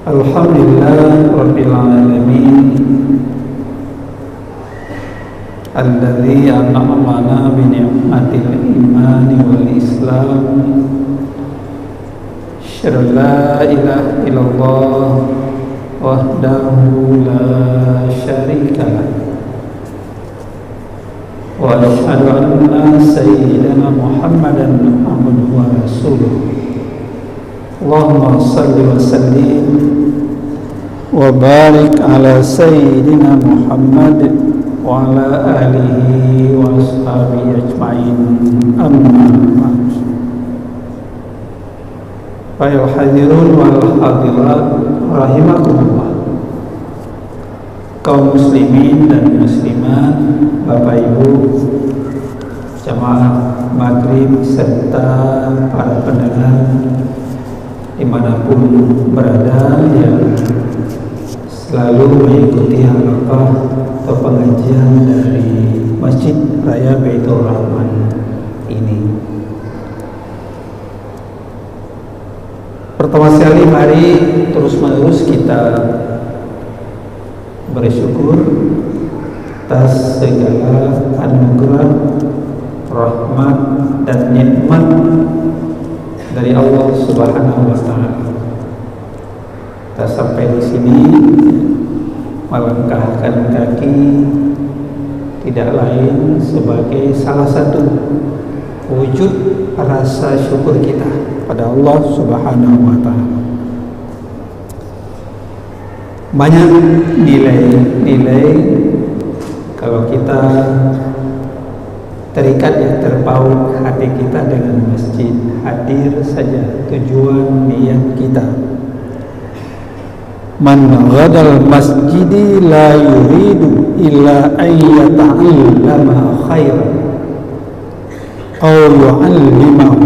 Alhamdulillah Rabbil Alamin alladzi an'amana bi ni'matil imani wal islam. Asyhadu la ilaha illallah wahdahu la syarika lah wa asyhadu anna sayyidana Muhammadan abduhu wa rasuluh. Allahumma salli wa sallim wa barik ala sayyidina Muhammad wa ala alihi wa ashabihi ajma'in, amma ba'd. Para hadirun wal hadirat rahimakumullah, kaum muslimin dan muslimat, Bapak Ibu jamaah maghrib serta para pendengar dimanapun berada yang selalu mengikuti halaqah atau pengajian dari Masjid Raya Baitur Rahman ini. Pertama sekali mari terus menerus kita bersyukur atas segala anugerah, rahmat dan nikmat dari Allah Subhanahu wa taala. Kita sampai di sini melangkahkan kaki tidak lain sebagai salah satu wujud rasa syukur kita pada Allah Subhanahu wa taala. Banyak nilai-nilai kalau kita terikat ya, terpaut hati kita dengan masjid, hadir saja tujuan niat kita. Man ghadal masjidi la yuridu illa ayyata'allama khairan aw yu'allimahu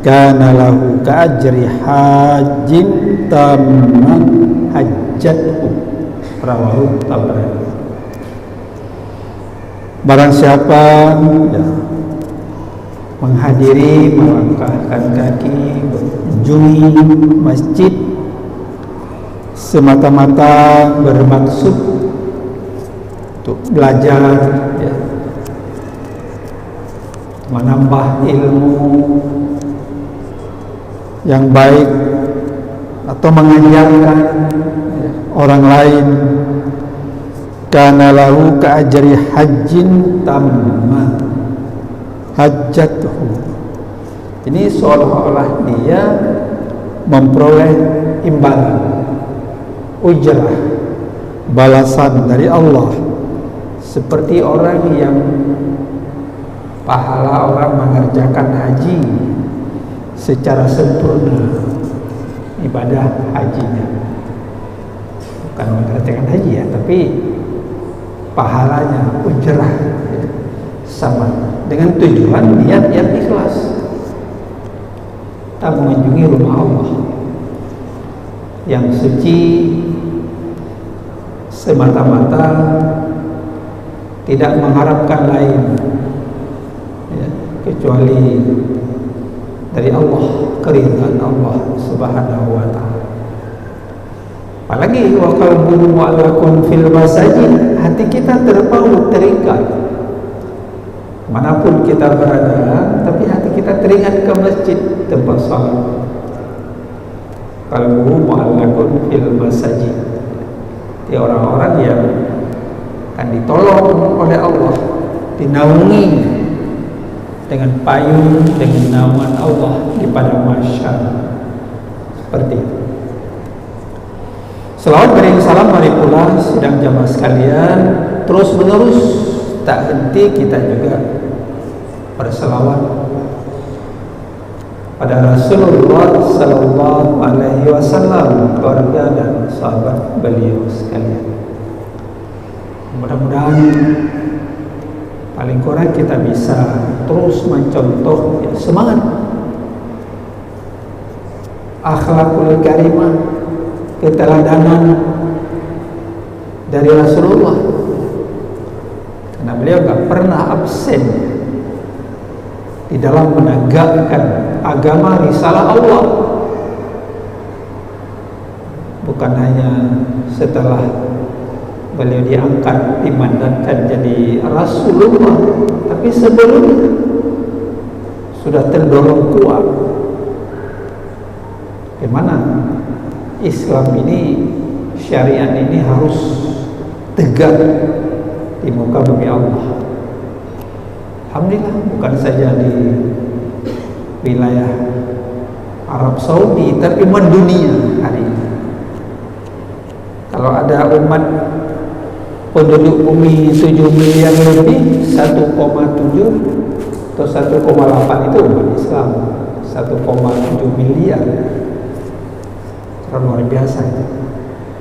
kana lahu ka'ajri hajjin tamman hajjathu. Rawahu Tabrani. Barang siapa menghadiri, melangkahkan kaki, mengunjungi masjid semata-mata bermaksud untuk belajar, menambah ilmu yang baik atau mengajarkan orang lain, kana lahu ka'ajri hajjin tamma hajjatuhu. Ini seolah-olah dia memperoleh imbalan, ujrah, balasan dari Allah, seperti orang yang pahala orang mengerjakan haji secara sempurna, ibadah hajinya bukan mengerjakan haji ya, tapi pahalanya, ujrah sama dengan tujuan niat yang ikhlas. Kita mengunjungi rumah Allah yang suci semata-mata tidak mengharapkan lain kecuali dari Allah, keridhaan Allah Subhanahu wa taala. Apalagi wa qalbun mu'allaqun fil masajid, hati kita terpaut, terikat manapun kita berada, tapi hati kita teringat ke masjid, tempat salat. Qalbu mu'allaqun fil masajid, di orang-orang yang akan ditolong oleh Allah, dinaungi dengan payung, dengan naungan Allah di padang mahsyar. Seperti itu. Selawat beriring salam mari pula sidang jamaah sekalian, terus menerus tak henti kita juga berselawat pada Rasulullah Sallallahu Alaihi Wasallam, keluarga dan sahabat beliau sekalian. Mudah-mudahan paling kurang kita bisa terus mencontoh semangat akhlakul karimah, keteladanan dari Rasulullah, karena beliau gak pernah absen di dalam menegakkan agama risalah Allah. bukan hanya setelah beliau diangkat dimandatkan jadi Rasulullah, tapi sebelumnya sudah terdorong kuat bagaimana Islam ini, syariat ini harus tegak di muka bumi Allah. Alhamdulillah, bukan saja di wilayah Arab Saudi, tapi mendunia hari ini. Kalau ada umat penduduk bumi 7 miliar lebih, 1,7 atau 1,8 itu umat Islam. 1,7 miliar, luar biasa itu.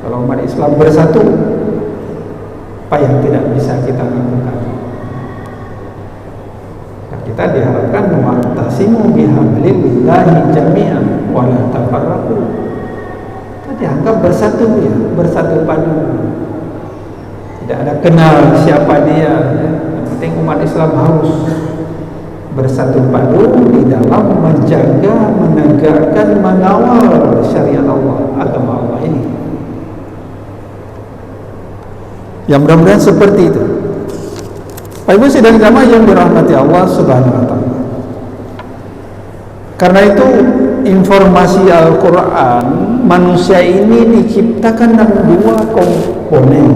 Kalau umat Islam bersatu, apa yang tidak bisa kita lakukan? Nah, kita diharapkan wa'tasimu bihablillahi jami'an wa la tafarraqu. Kita dianggap bersatu ya, bersatu padu. Tidak ada kenal siapa dia. Yang penting umat Islam harus bersatu padu di dalam menjaga, menegakkan, mengawal syariat Allah, agama Allah ini. Yang mudah-mudahan seperti itu. Pak Ibu sidang jamaah yang dirahmati Allah Subhanahu wa taala. Karena itu informasi Al-Qur'an, manusia ini diciptakan dalam 2 komponen.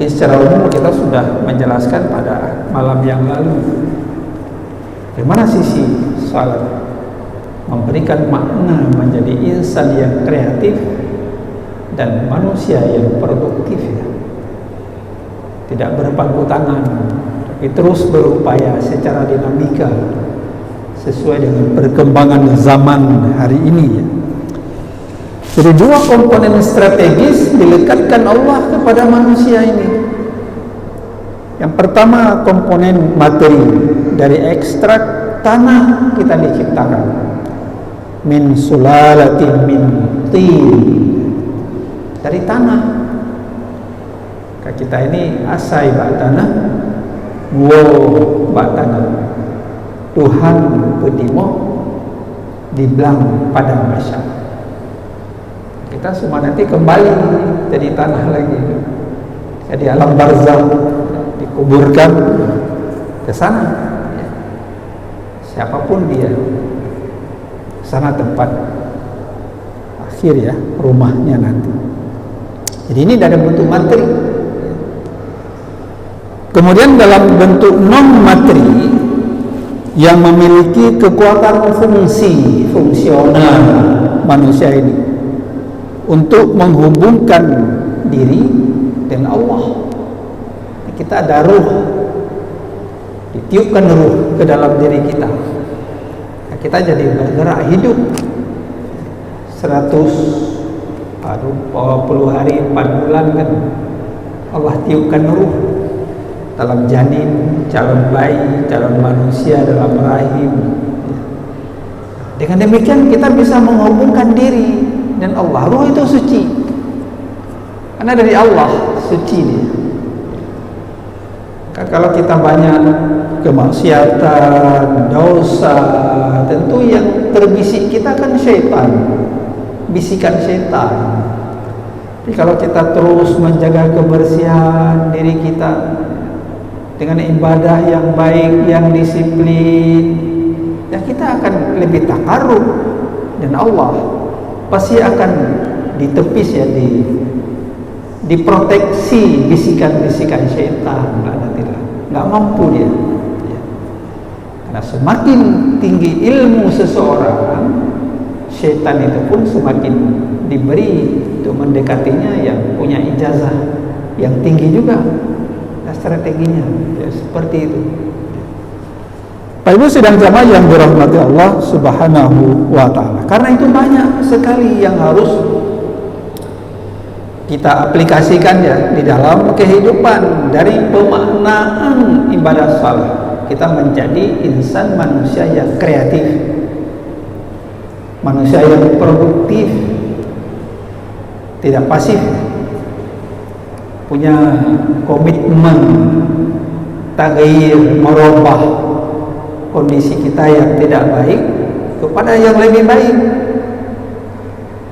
Secara umum kita sudah menjelaskan pada malam yang lalu bagaimana sisi salat memberikan makna menjadi insan yang kreatif dan manusia yang produktif ya. Tidak berpangku tangan, tapi terus berupaya secara dinamika sesuai dengan perkembangan zaman hari ini ya. Jadi 2 komponen strategis dilekatkan Allah kepada manusia ini. Yang pertama komponen materi, dari ekstrak tanah kita diciptakan. Min sulalatin min tin, dari tanah. Kita ini asai bak tanah, bak tanah. Tuhan petimo di belang padang mahsyar. Kita semua nanti kembali jadi tanah lagi, jadi alam barzakh, dikuburkan ke sana ya. Siapapun dia, sana tempat akhir ya, rumahnya nanti. Jadi ini dalam bentuk materi. Kemudian dalam bentuk non materi yang memiliki kekuatan fungsional manusia ini untuk menghubungkan diri dengan Allah. Kita ada ruh, ditiupkan ruh ke dalam diri kita. Nah, kita jadi bergerak hidup 120 hari 4 bulan kan Allah tiupkan ruh dalam janin, calon bayi, calon manusia dalam rahim. Dengan demikian kita bisa menghubungkan diri dan Allah. Ruh itu suci karena dari Allah, suci dia. Kalau kita banyak kemaksiatan, dosa, tentu yang terbisik kita kan syaitan, bisikan syaitan. Tapi kalau kita terus menjaga kebersihan diri kita dengan ibadah yang baik, yang disiplin, ya kita akan lebih takarrub dan Allah pasti akan ditepis ya, diproteksi bisikan-bisikan syaitan. Nggak mampu dia ya. Karena semakin tinggi ilmu seseorang, syaitan itu pun semakin diberi untuk mendekatinya yang punya ijazah yang tinggi juga. Nah, strateginya ya, seperti itu. Pak Ibu sidang jamaah yang dirahmati Allah Subhanahu wa taala. Karena itu banyak sekali yang harus kita aplikasikan ya di dalam kehidupan. Dari pemaknaan ibadah salat, kita menjadi insan, manusia yang kreatif, manusia yang produktif, tidak pasif, punya komitmen taghyir, merubah kondisi kita yang tidak baik kepada yang lebih baik.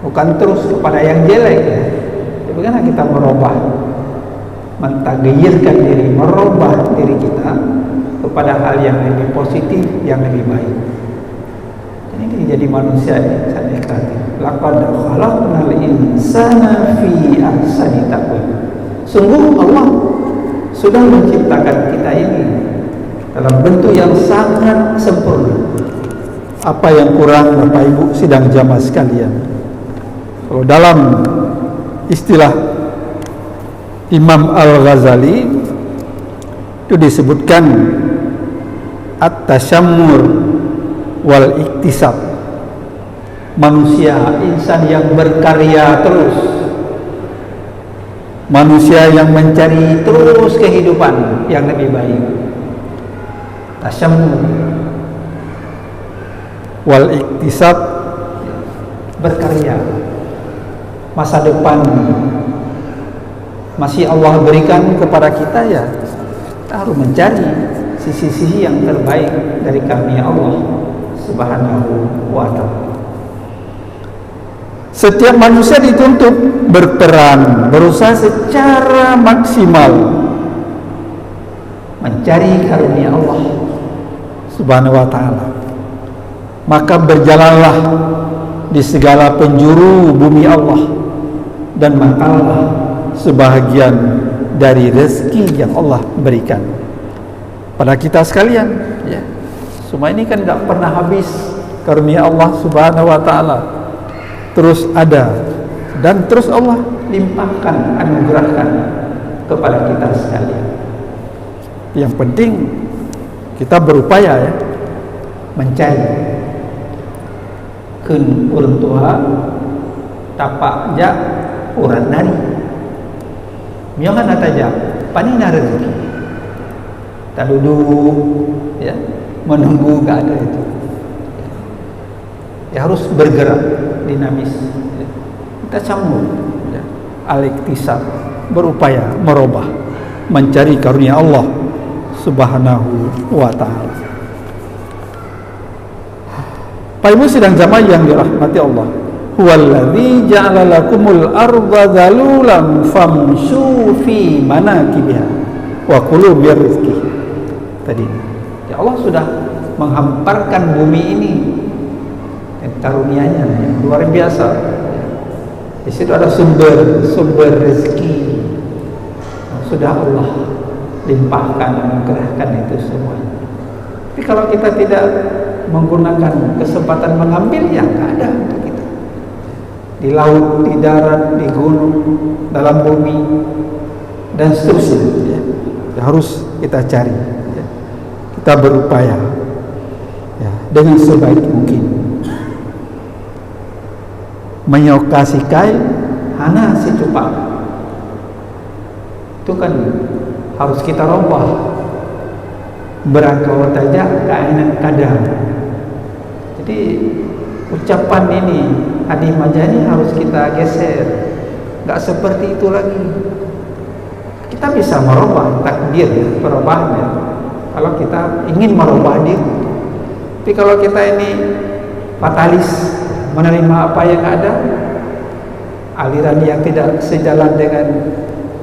bukan terus kepada yang jelek ya. Bagaimana kita merubah, mentaghyirkan diri, merubah diri kita kepada hal yang lebih positif, yang lebih baik. Ini jadi manusia yang sangat kreatif. Laqad khalaqnal insana fi ahsani taqwim. Sungguh Allah sudah menciptakan kita ini dalam bentuk yang sangat sempurna. Apa yang kurang Bapak Ibu sidang jamaah sekalian? Kalau dalam istilah Imam Al-Ghazali itu disebutkan at-tasyammur wal iktisab. Manusia, insan yang berkarya terus, manusia yang mencari terus kehidupan yang lebih baik. Tasyammur wal iktisab, berkarya. Masa depan masih Allah berikan kepada kita ya, kita harus mencari sisi-sisi yang terbaik dari karunia Allah Subhanahu wa ta'ala. Setiap manusia dituntut berperan, berusaha secara maksimal mencari karunia Allah Subhanahu wa ta'ala. Maka berjalanlah di segala penjuru bumi Allah dan makanlah sebahagian dari rezeki yang Allah berikan pada kita sekalian ya. Semua ini kan gak pernah habis karunia Allah Subhanahu wa ta'ala, terus ada dan terus Allah limpahkan, anugerahkan kepada kita sekalian. Yang penting kita berupaya ya, mencari kun urang tua tapak jak urang nari miohan ataja panina rezeki, tak duduk ya menunggu gak ada itu ya, harus bergerak dinamis ya. Kita campur ya, al-iktisab, berupaya merubah, mencari karunia Allah Subhanahu wa ta'ala. Pak Ibu sidang jamaah yang dirahmati Allah, huwallazi ja'ala lakumul arda dhalulan famshu fi manakibiha wa kulu bir rizqi. Tadi ya, Allah sudah menghamparkan bumi ini dan karunia-Nya yang luar biasa. Di situ ada sumber rezeki. Sudah Allah limpahkan, anugerahkan itu semua. Tapi kalau kita tidak menggunakan kesempatan mengambil, ya nggak ada untuk kita. Di laut, di darat, di gunung, dalam bumi, dan seterusnya ya. Harus kita cari ya. Kita berupaya ya, dengan sebaik mungkin. Menyokasikai hana si cupak itu kan harus kita rombah, berangkau tajak kainan kadang. Jadi ucapan ini Adi Majani harus kita geser, nggak seperti itu lagi. Kita bisa merubah takdir, perubahannya kalau kita ingin merubah diri. Tapi kalau kita ini fatalis, menerima apa yang ada, aliran yang tidak sejalan dengan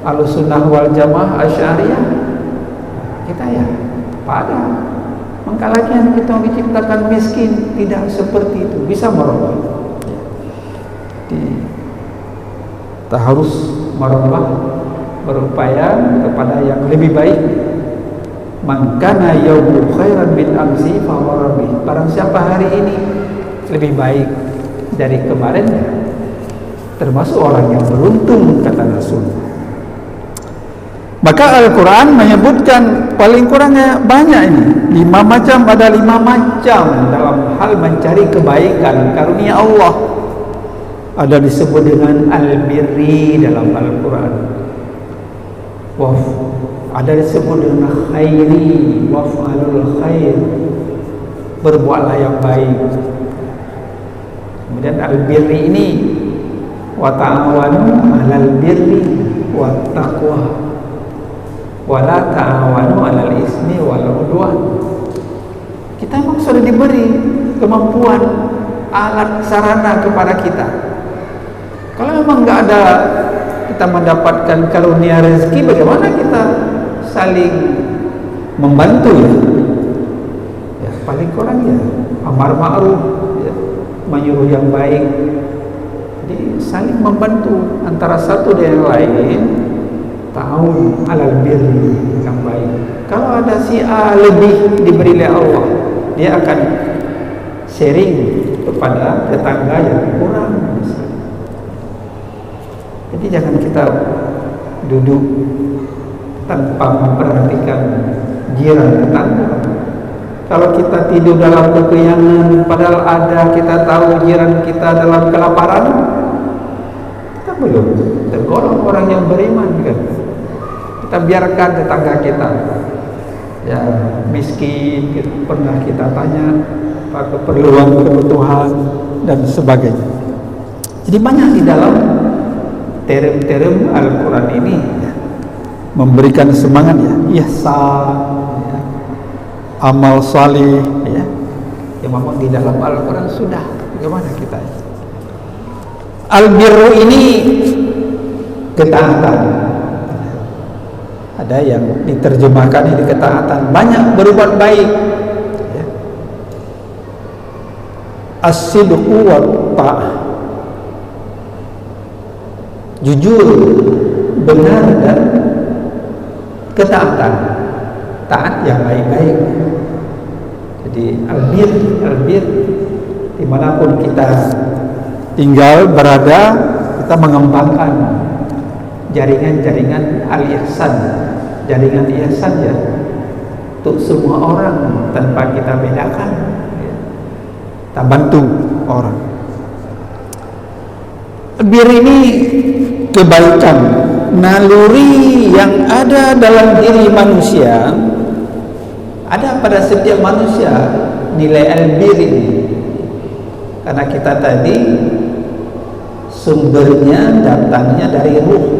Ahlussunnah wal Jamaah Asy'ariyah, kita ya pada mengkalakan kita diciptakan miskin, tidak seperti itu, bisa merubah. Kita harus merubah, berupaya kepada yang lebih baik. Man kana yaumu khairan min amsi fa huwa rabbi. Barang siapa hari ini lebih baik dari kemarinnya, termasuk orang yang beruntung, kata Rasul. Maka Al-Quran menyebutkan paling kurangnya banyak ini, 5 macam, ada 5 macam dalam hal mencari kebaikan karunia Allah. Ada disebut dengan al-birri dalam Al-Quran, ada disebut dengan khairi, waf'alul khair, berbuatlah yang baik. Kemudian al-birri ini wa ta'awanu 'alal birri wat taqwa wa la ta'awanu 'alal ismi wal 'udwan. Kita memang sudah diberi kemampuan, alat sarana kepada kita memang nggak ada kita mendapatkan karunia rezeki, bagaimana kita saling membantu ya? Ya paling kurang ya amar ma'ruf, ya, menyuruh yang baik. Jadi saling membantu antara satu dan yang lain. Ta'awun 'alal birri, yang baik. Kalau ada si A lebih diberi oleh Allah, dia akan sharing kepada tetangga yang kurang. Jadi jangan kita duduk tanpa memperhatikan jiran tetangga. Kalau kita tidur dalam kekenyangan, padahal ada kita tahu jiran kita dalam kelaparan, kita belum tergolong orang yang beriman kan. Kita biarkan tetangga kita ya miskin, pernah kita tanya apa keperluan, kebutuhan dan sebagainya. Jadi banyak di dalam term-term Al-Quran ini ya, memberikan semangat ya, ihsan ya, amal salih ya, yang memang di dalam Al-Quran sudah. Bagaimana kita ya? Al-birru ini ketaatan. Ada yang diterjemahkan ini ketaatan, banyak berbuat baik ya. As-sidqu wa ta'ah, jujur, benar dan ketaatan, taat yang baik-baik. Jadi albir dimanapun kita tinggal berada, kita mengembangkan jaringan-jaringan al-ihsan, jaringan ihsan ya, untuk semua orang tanpa kita bedakan ya. Kita bantu orang. Bir ini kebaikan, naluri yang ada dalam diri manusia, ada pada setiap manusia nilai albir ini. Karena kita tadi sumbernya datangnya dari ruh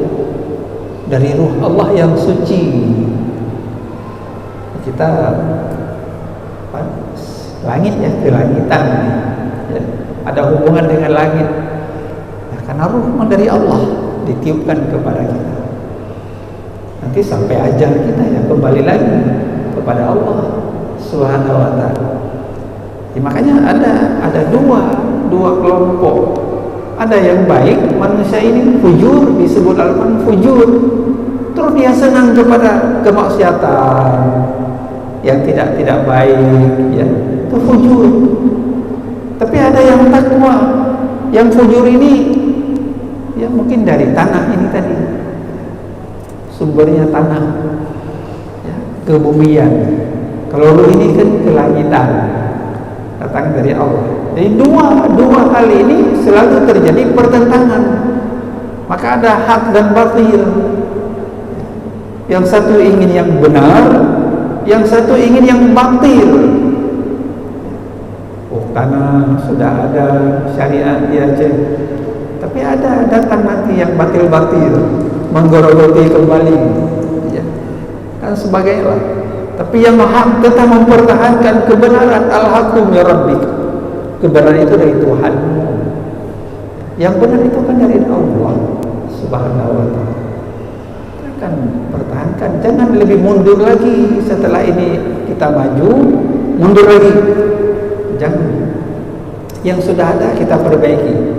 Allah yang suci. Kita langit ya, kelangitan ya, ada hubungan dengan langit ya, karena ruh dari Allah ditiupkan kepada kita. Nanti sampai ajal kita ya kembali lagi kepada Allah Subhanahu wa ta'ala. Ya, makanya ada dua kelompok. Ada yang baik, manusia ini fujur, disebut Al-Quran fujur, terus dia senang kepada kemaksiatan yang tidak baik ya, itu fujur. Tapi ada yang takwa, yang fujur ini ya mungkin dari tanah ini tadi, sumbernya tanah ya, kebumian. Kalau ruh ini kan kelangitan, datang dari Allah. Jadi dua hal ini selalu terjadi pertentangan. Maka ada hak dan batil. Yang satu ingin yang benar, yang satu ingin yang batil. Oh, tanah sudah ada syariat di Aceh, tapi ada datang nanti yang batil-batil, menggerogoti kembali ya, kan sebagainya. Tapi yang hak tetap mempertahankan kebenaran. Al-haqqu min rabbik, kebenaran itu dari Tuhan. Yang benar itu kan dari Allah Subhanahu wa ta'ala. Akan pertahankan, jangan lebih mundur lagi. Setelah ini kita maju, mundur lagi, jangan. Yang sudah ada kita perbaiki,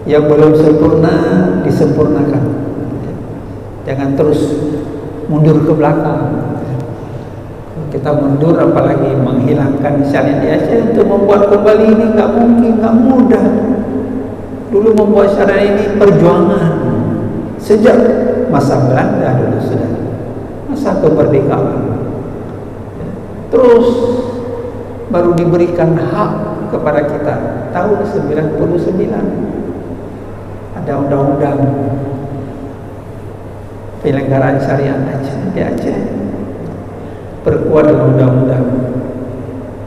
yang belum sempurna disempurnakan. Jangan terus mundur ke belakang. Kita mundur apalagi menghilangkan syariat di Aceh untuk membuat kembali ini nggak mungkin, nggak mudah. Dulu membuat syariat ini perjuangan sejak masa Belanda dulu sudah, masa kemerdekaan. Terus baru diberikan hak kepada kita tahun 99. Ada undang-undang penyelenggaraan syariat Aceh di Aceh. Perkuat dengan undang-undang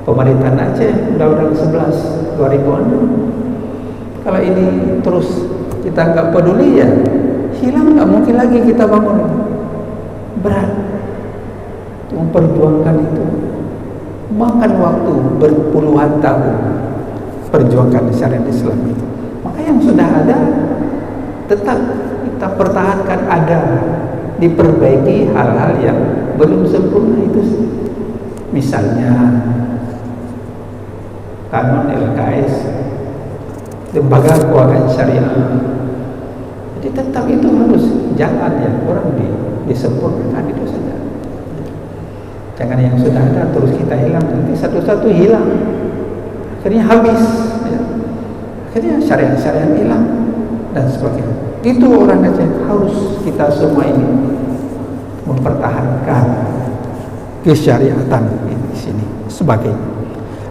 pemerintahan Aceh, undang-undang 11 2006. Kalau ini terus kita nggak peduli ya hilang, nggak mungkin lagi kita bangun. Berat memperjuangkan itu, makan waktu berpuluhan tahun perjuangkan syariat Islam itu. Maka yang sudah ada tetap kita pertahankan, ada, diperbaiki hal-hal yang belum sempurna itu. Misalnya kanun LKS, lembaga keuangan syariah, jadi tetap itu harus jalan yang kurang disempurnakan, itu saja. Jangan yang sudah ada terus kita hilang, nanti satu-satu hilang, akhirnya habis ya. Akhirnya syariat-syariat hilang dan sebagainya. Itu orang Aceh harus kita semua ini mempertahankan kesyariatan di sini sebagainya.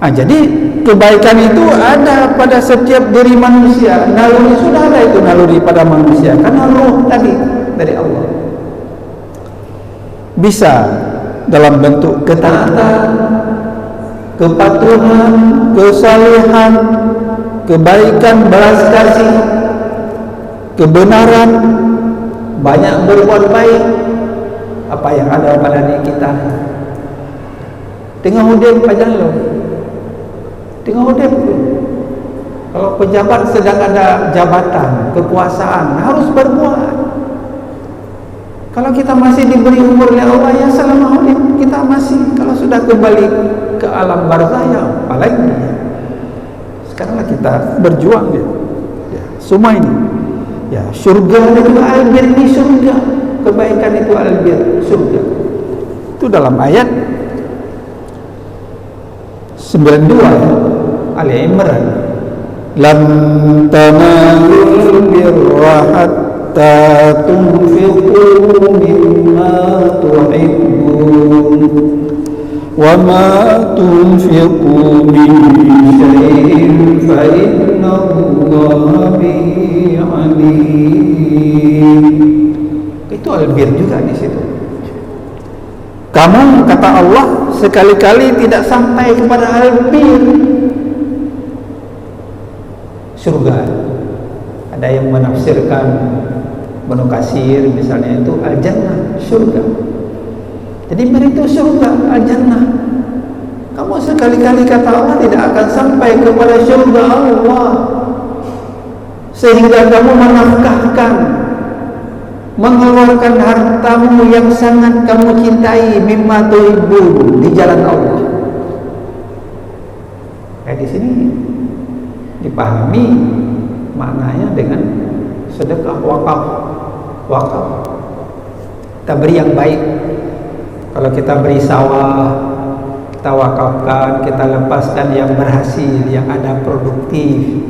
Jadi kebaikan itu ada pada setiap diri manusia. Naluri sudah ada, itu naluri pada manusia, karena roh tadi dari Allah. Bisa dalam bentuk ketaatan, kepatuhan, kesalehan, kebaikan, belas kasih, kebenaran, banyak berbuat baik. Apa yang ada pada diri kita. Tengah udip aja lo. Tengah udip. Kalau pejabat sedang ada jabatan, kekuasaan, harus berbuat. Kalau kita masih diberi umur oleh Allah, ya selama hidup kita masih. Kalau sudah kembali ke alam barzah, ya apalagi. Sekaranglah kita berjuang ya. Semua ini. Ya, surga itu albir di surga. Kebaikan itu albir surga. Itu dalam ayat 92 Ali Imran. Lan tanalul birra hatta tunfiqu mimma tuhibbun wa ma tunfiqu min syai'in fa inna Allaha bihi alim. Itu albir juga di situ. Kamu, kata Allah, sekali-kali tidak sampai kepada albir surga. Ada yang menafsirkan Ibnu Katsir misalnya itu al-jannah, surga. Jadi itu surga, al-jannah. Kamu sekali-kali, kata Allah, tidak akan sampai kepada surga Allah sehingga kamu menafkahkan, mengeluarkan hartamu yang sangat kamu cintai, mimma tuhibbun, di jalan Allah. Di sini dipahami maknanya dengan sedekah, wakaf. Wakaf, kita beri yang baik. Kalau kita beri sawah, kita wakafkan, kita lepaskan yang berhasil, yang ada produktif.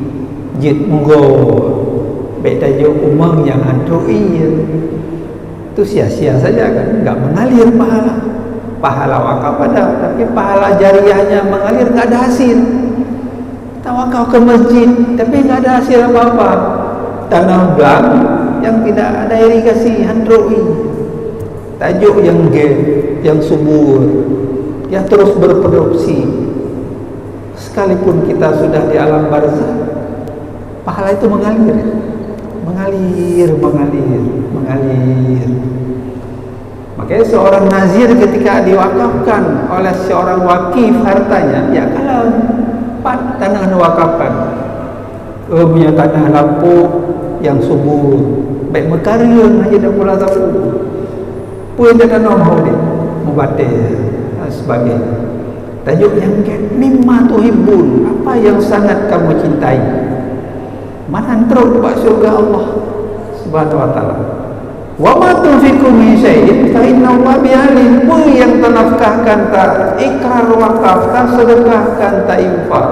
Jit munggo beda jauh umang yang android itu sia-sia saja kan, nggak mengalir pahala. Pahala wakaf ada, tapi pahala jariahnya mengalir, nggak ada hasil. Kita wakaf ke masjid, tapi nggak ada hasil apa-apa. Tanah belang yang tidak ada irigasi, android. Tajuk yang yang subur, yang terus berproduksi. Sekalipun kita sudah di alam barzah, pahala itu mengalir. Mengalir. Makanya seorang nazir ketika diwakafkan oleh seorang wakif hartanya, ya kalau tanah diwakafkan, punya tanah lampu yang subur, baik mekarin aja dah pula sapu, pun dia tanah dia mubatir sebagainya. Tajuk yang mimma tuhibbun, apa yang sangat kamu cintai. Mana teruk buat surga Allah Subhanahu wa taala. Wa ma tunfiqu min syai'in fa inna Allaha bihi alim. Yang tanafkahkan, tak ikrar wakaf, tak sedekahkan, tak infak,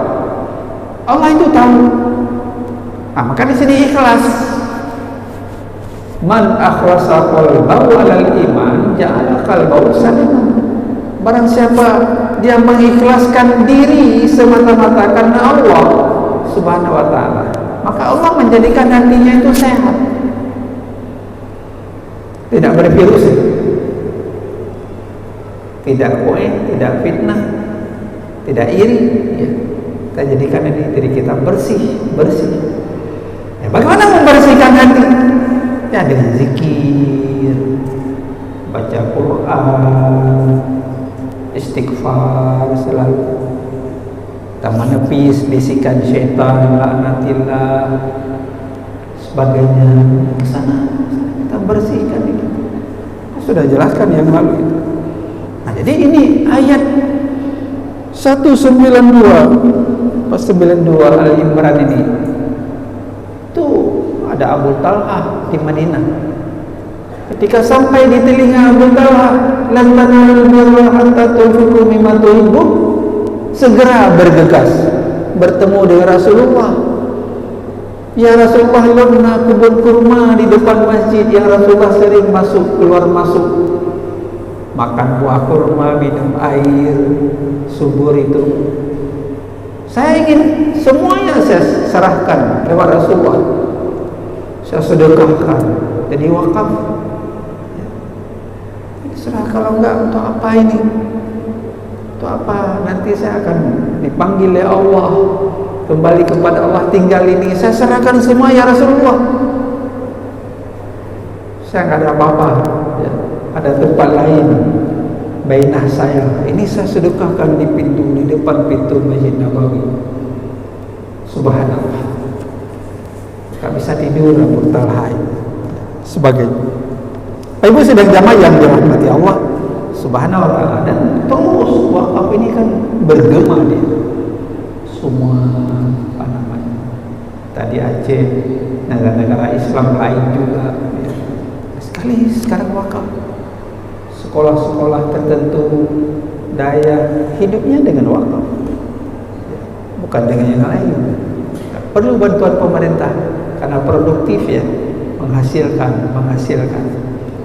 Allah itu tahu. Maka di sini ikhlas. Man akhlasa qalbahu alal iman ja'ala qalbahu saliman. Barang siapa dia mengikhlaskan diri semata-mata karena Allah Subhanahu wa taala, maka Allah menjadikan hatinya itu sehat, tidak bervirus, tidak poin, tidak fitnah, tidak iri ya. Kita jadikan diri kita bersih. Ya, bagaimana membersihkan hati? Ya dengan zikir, baca Quran, istighfar selalu. Kita menepis bisikan syaitan, laknatillah, sebagainya, sana kita bersihkan ini. Sudah jelaskan yang lalu itu. Nah, jadi ini ayat 192 pas 92 Al-Imran ini. Tuh ada Abu Talha di Madinah. Ketika sampai di telinga Abu Talha, lan tanalul birra hatta tunfiqu mimma tuhibbun, segera bergegas bertemu dengan Rasulullah. Ya Rasulullah, lona kebun kurma di depan masjid. Ya Rasulullah sering masuk keluar masuk, makan buah kurma, minum air subur itu. Saya ingin semuanya saya serahkan kepada Rasulullah, saya sedekahkan jadi wakaf. Serah, kalau enggak untuk apa ini? Untuk apa? Nanti saya akan dipanggil oleh Allah, kembali kepada Allah, tinggal ini. Saya serahkan semua ya Rasulullah. Saya nggak ada apa-apa ya. Ada tempat lain bainah saya. Ini saya sedekahkan di pintu, di depan pintu Masjid Nabawi. Subhanallah. Gak bisa tidur Abu Talha sebagainya. Ibu sedang jamaah yang dirahmati Allah Subhanahu wa ta'ala, dan terus wakaf ini kan bergema dia. Semua apa namanya, tadi Aceh, negara-negara Islam lain juga ya. Sekali sekarang wakaf. Sekolah-sekolah tertentu daya hidupnya dengan wakaf ya, bukan dengan yang lain. Perlu bantuan pemerintah karena produktif ya, menghasilkan.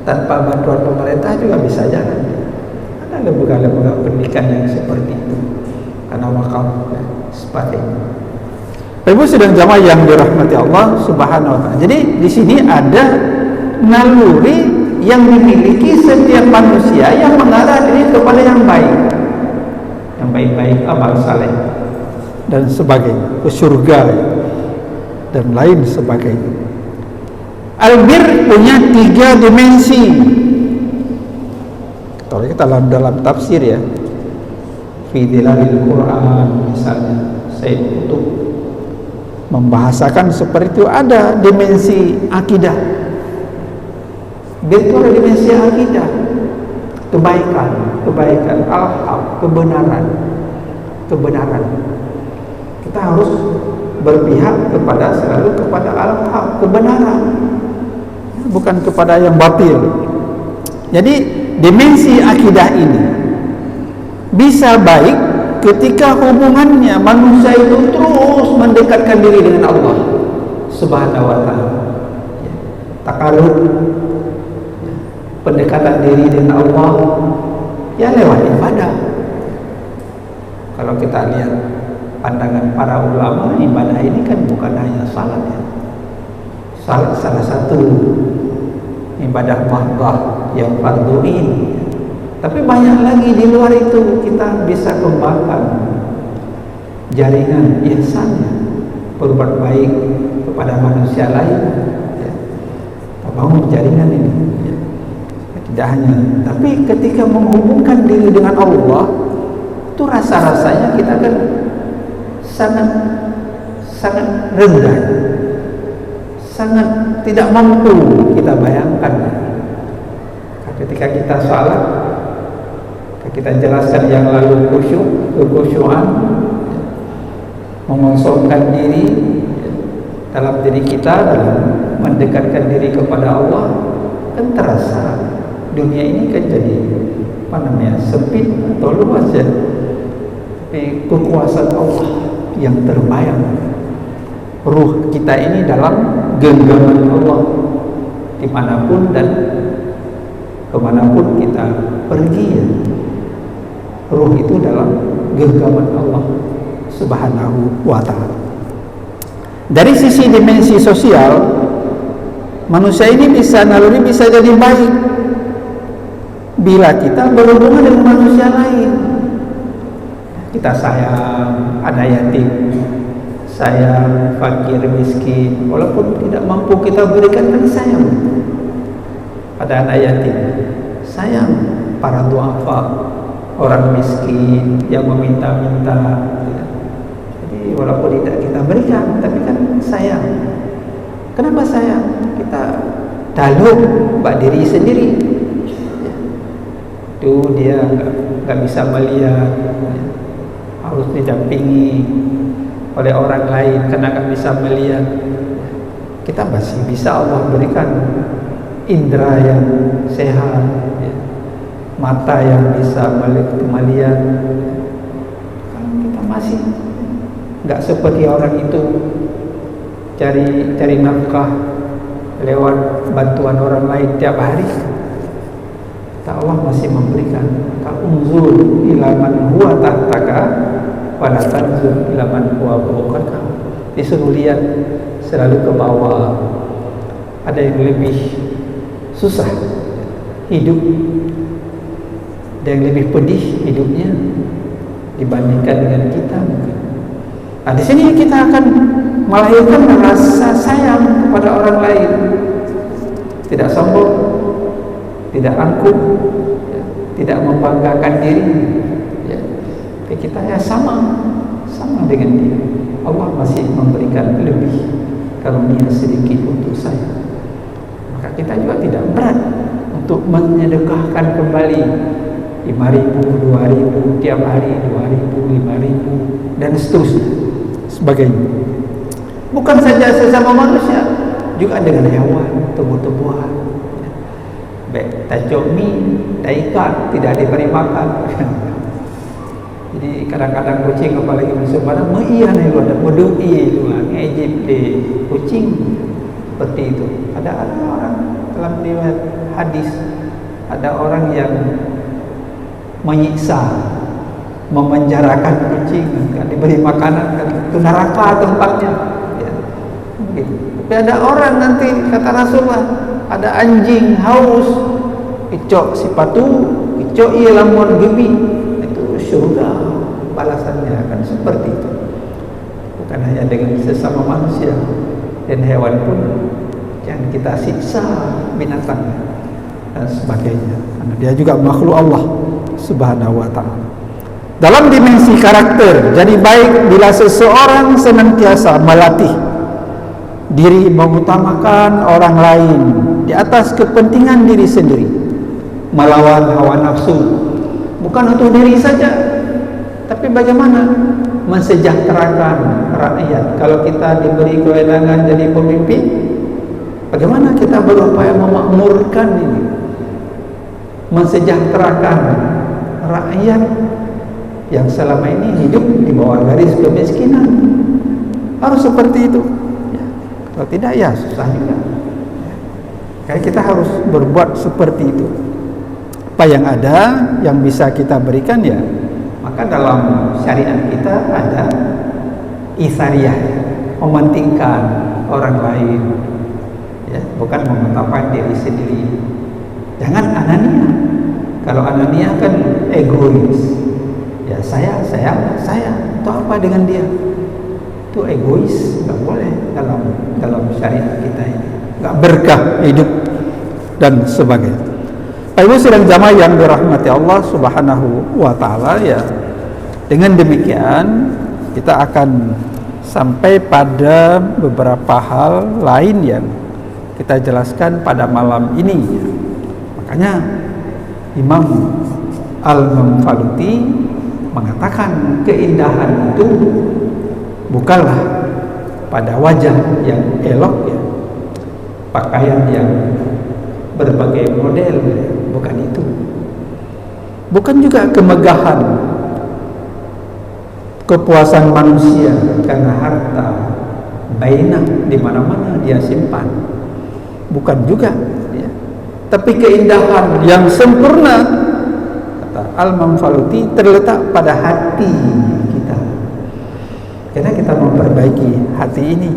Tanpa bantuan pemerintah juga bisa jalan. Ada lembaga-lembaga pendidikan yang seperti itu karena wakaf ya, sebagainya. Ibu sedang jamaah yang dirahmati Allah Subhanahu wa ta'ala. Jadi di sini ada naluri yang dimiliki setiap manusia yang mengarah diri kepada yang baik. Yang baik-baik, amal saleh dan sebagainya, ke surga dan lain sebagainya. Albir punya 3 dimensi. Kalau kita dalam tafsir ya, fi dilalil Quran misalnya, Said Qutb membahasakan seperti itu. Ada dimensi akidah. Bir itu ada dimensi akidah, kebaikan, al-haq, kebenaran. Kita harus berpihak selalu kepada al-haq, kebenaran, bukan kepada yang batil. Jadi dimensi akidah ini bisa baik ketika hubungannya manusia itu terus mendekatkan diri dengan Allah Subhanahu wa ta'ala. Takarrub, pendekatan diri dengan Allah ya lewat ibadah. Kalau kita lihat pandangan para ulama, ibadah ini kan bukan hanya salat ya. Salat salah satu ibadah mahdah yang fardhu ain, tapi banyak lagi di luar itu. Kita bisa kembangkan jaringan ihsannya, berbuat baik kepada manusia lain ya. Bangun jaringan ini ya. Tidak hanya, tapi ketika menghubungkan diri dengan Allah itu rasa-rasanya kita kan sangat rendah, sangat tidak mampu kita bayangkan. Ketika kita salat, kita jelaskan yang lalu, kekhusyuan, mengosongkan diri dalam diri kita, dalam mendekatkan diri kepada Allah, kan terasa dunia ini kan jadi sempit atau luas ya. Tapi kekuasaan Allah yang terbayang. Ruh kita ini dalam genggaman Allah, dimanapun dan kemanapun kita pergi ya. Ruh itu dalam genggaman Allah Subhanahu wa ta'ala. Dari sisi dimensi sosial, manusia ini naluri bisa jadi baik bila kita berhubungan dengan manusia lain. Kita sayang ada yatim, sayang fakir miskin, walaupun tidak mampu kita berikan, tapi sayang pada anak yatim, sayang para duafa, orang miskin yang meminta-minta. Jadi walaupun tidak kita berikan, tapi kan sayang. Kenapa saya? Kita daluk bak diri sendiri. Itu dia nggak bisa melihat, harus didampingi oleh orang lain karena nggak bisa melihat. Kita masih bisa Allah berikan indera yang sehat, mata yang bisa melihat. Kalau kita masih nggak seperti orang itu, cari nafkah lewat bantuan orang lain tiap hari, Allah masih memberikan. Unzur ila man huwa tahtaka wa la tanzur ila man huwa fawqaka. Disuruh lihat selalu ke bawah. Ada yang lebih susah hidup, ada yang lebih pedih hidupnya dibandingkan dengan kita mungkin. Nah, di sini kita akan melahirkan rasa sayang kepada orang lain, tidak sombong, tidak angkuh, tidak membanggakan diri. Kita sama dengan dia. Allah masih memberikan lebih karunia sedikit untuk saya. Maka kita juga tidak berat untuk menyedekahkan kembali 5.000, 2.000 tiap hari, 2.000, 5.000 dan seterusnya sebagainya. Bukan saja sesama manusia, juga dengan hewan, tumbuh-tumbuhan. Baik tajuk mie, ikan tidak diberi makan. Jadi kadang-kadang kucing apalagi musuh pada meian itu ada peduli itu lah, ngejip di kucing seperti itu. Ada orang dalam riwayat hadis, ada orang yang menyiksa, memenjarakan kucing, kan diberi makanan, kan itu neraka tempatnya. Ya, gitu. Tapi ada orang nanti kata Rasulullah, ada anjing haus, icok sipatu, icok ia lamun gemi, itu surga balasannya akan seperti itu. Bukan hanya dengan sesama manusia dan hewan pun yang kita siksa binatang dan sebagainya. Karena dia juga makhluk Allah Subhanahu wa ta'ala. Dalam dimensi karakter, jadi baik bila seseorang senantiasa melatih diri mengutamakan orang lain di atas kepentingan diri sendiri, melawan hawa nafsu, bukan untuk diri saja, tapi bagaimana mensejahterakan rakyat. Kalau kita diberi kewenangan jadi pemimpin, bagaimana kita berupaya memakmurkan ini, mensejahterakan rakyat yang selama ini hidup di bawah garis kemiskinan. Harus seperti itu. Kalau tidak ya susah juga. Kayak kita harus berbuat seperti itu. Apa yang ada, yang bisa kita berikan ya. Maka dalam syariat kita ada isariyah, mementingkan orang lain, ya, bukan mengutamakan diri sendiri. Jangan anania. Kalau anania kan egois. Ya saya, itu apa dengan dia? Itu egois, nggak boleh dalam syariat kita ini. Nggak berkah hidup dan sebagainya. Ibu sidang jamaah yang dirahmati Allah Subhanahu wa ta'ala, ya, dengan demikian kita akan sampai pada beberapa hal lain yang kita jelaskan pada malam ini. Makanya Imam Al-Mamfaluti mengatakan keindahan itu bukanlah pada wajah yang elok, ya, pakaian yang berbagai model, bukan itu. Bukan juga kemegahan, kepuasan manusia karena harta bainah di mana-mana dia simpan. Bukan juga, ya. Tapi keindahan yang sempurna, kata Al-Mamfaluti, terletak pada hati kita. Karena kita memperbaiki hati ini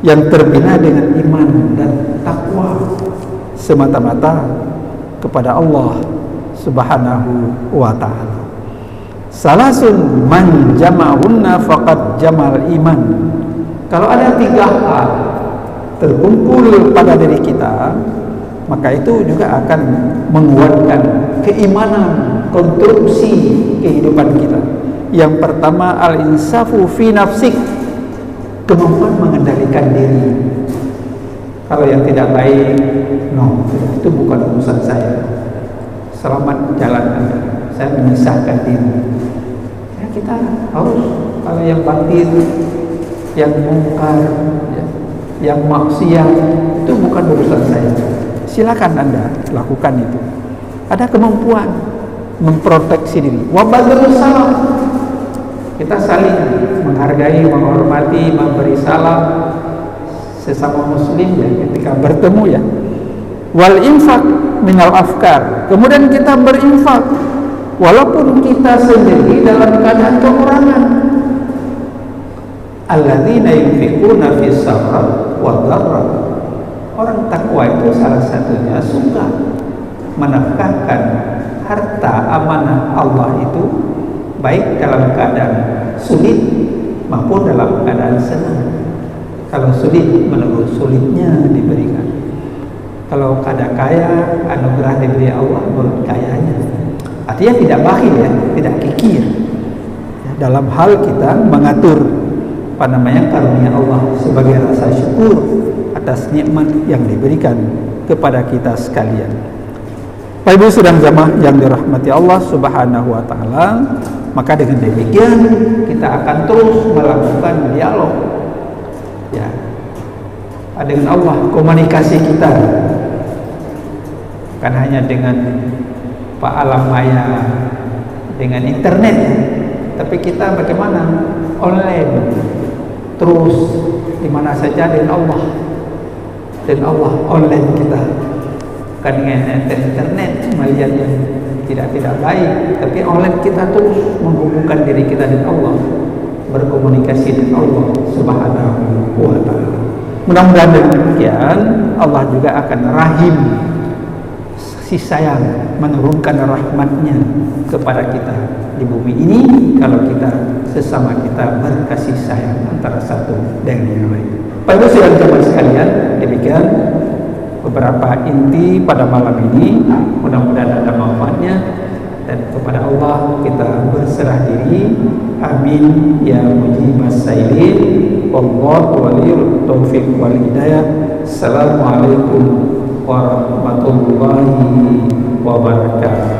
yang terbina dengan iman dan takwa semata-mata kepada Allah Subhanahu wa ta'ala. Salasun man jama'unna faqad jamal iman. Kalau ada 3 hal terkumpul pada diri kita, maka itu juga akan menguatkan keimanan, konstruksi kehidupan kita. Yang pertama, al-insafu fi nafsik, kemampuan mengendalikan diri. Kalau yang tidak baik, no, itu bukan urusan saya. Selamat jalan Anda, saya menyesahkan diri. Ya, kita harus, kalau yang batin, yang mungkar, ya, yang maksiat, itu bukan urusan saya. Silakan Anda lakukan itu. Ada kemampuan memproteksi diri. Wabadrus salam, kita saling menghargai, menghormati, memberi salam sesama muslim ya ketika bertemu ya. Wal infak minal afkar, kemudian kita berinfak walaupun kita sendiri dalam keadaan kekurangan. Alladzina yunfiquna fis sarra wad dharra, orang takwa itu salah satunya suka menafkahkan harta amanah Allah itu baik dalam keadaan sulit maupun dalam keadaan senang. Kalau sulit, menurut sulitnya diberikan. Kalau keadaan kaya, anugerah diberi Allah menurut kayanya. Artinya tidak bakhil ya, tidak kikir. Dalam hal kita mengatur karunia Allah sebagai rasa syukur atas nikmat yang diberikan kepada kita sekalian. Bapak Ibu sedang jamaah yang dirahmati Allah Subhanahu wa taala, maka dengan demikian kita akan terus melakukan dialog ya dengan Allah. Komunikasi kita bukan hanya dengan Pak alam maya, dengan internet ya, tapi kita bagaimana online terus di mana saja dengan Allah, dan Allah online kita, bukan dengan internet melihat yang tidak baik, tapi online kita terus menghubungkan diri kita dengan Allah, berkomunikasi dengan Allah Subhanahu wa ta'ala. Mudah-mudahan dengan demikian Allah juga akan rahim, si sayang, menurunkan rahmatnya kepada kita di bumi ini kalau kita sesama kita berkasih sayang antara satu dengan yang lain. Bapak Ibu saudara jemaah sekalian, demikian beberapa inti pada malam ini, mudah-mudahan ada manfaatnya, dan kepada Allah kita berserah diri. Amin ya mujibas sailin, wallahu waliyul taufiq wal hidayah. Assalamualaikum warahmatullahi wabarakatuh.